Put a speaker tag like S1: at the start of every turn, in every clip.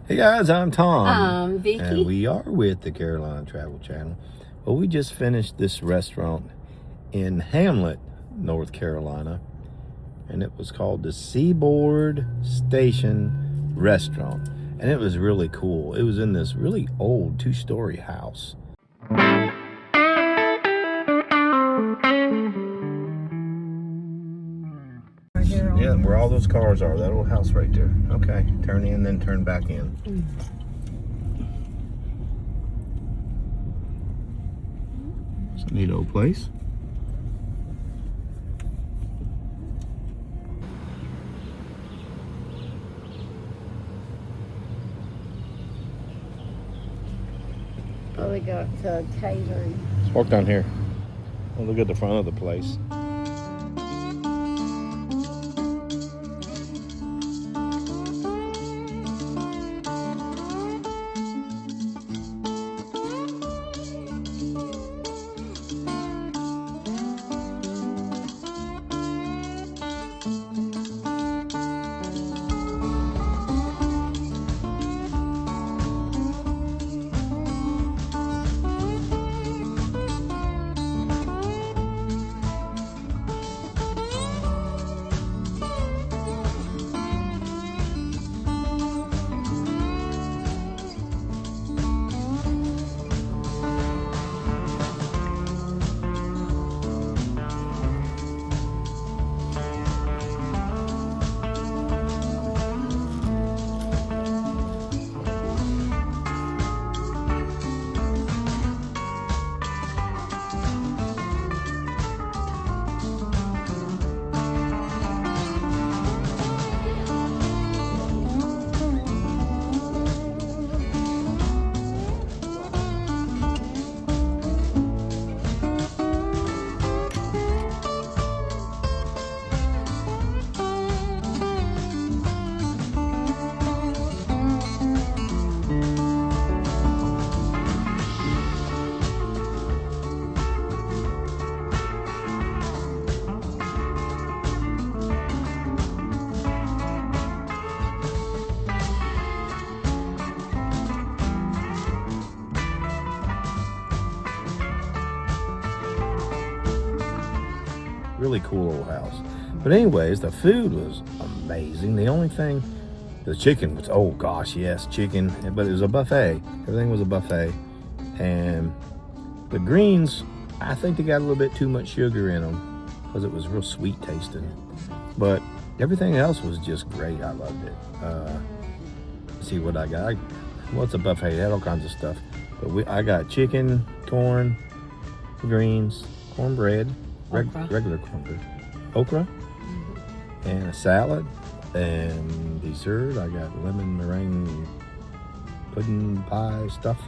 S1: Hey guys, I'm Tom.
S2: I'm Vicky.
S1: And we are with the Carolina Travel Channel. Well, we just finished this restaurant in Hamlet, North Carolina. And it was called the Seaboard Station Restaurant. And it was really cool. It was in this really old 2-story house. Yeah, where all those cars are, that old house right there. Okay, turn in, then turn back in. It's a neat old place.
S2: Oh, we got catering.
S1: Let's walk down here. Oh, look at the front of the place. Really cool old house. But anyways, the food was amazing. The only thing, the chicken was, oh gosh, yes, chicken. But it was a buffet. Everything was a buffet. And the greens, I think they got a little bit too much sugar in them because it was real sweet tasting. But everything else was just great. I loved it. Let's see what I got. What's a buffet? It had all kinds of stuff. But I got chicken, corn, greens, cornbread, regular cornbread, okra, and a salad, and dessert. I got lemon meringue pudding pie stuff.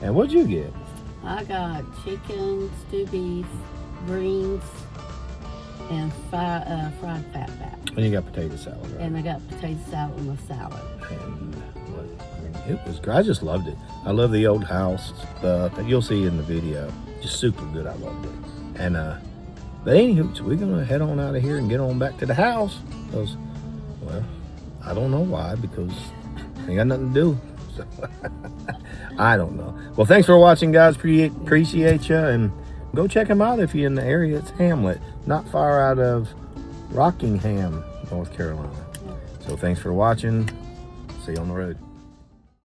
S1: And what'd you get?
S2: I got chicken, stewed beef, greens, and fried fatback.
S1: And you got potato salad, right?
S2: And I got potato salad and a salad.
S1: And it was great. I just loved it. I love the old house stuff that you'll see in the video. Just super good. I loved it. And but anywho, so we're gonna head on out of here and get on back to the house because, well, I don't know why, because I ain't got nothing to do. So I don't know. Well, thanks for watching, guys. Appreciate you, and go check them out if you're in the area. It's Hamlet, not far out of Rockingham, North Carolina. So thanks for watching. See you on the road.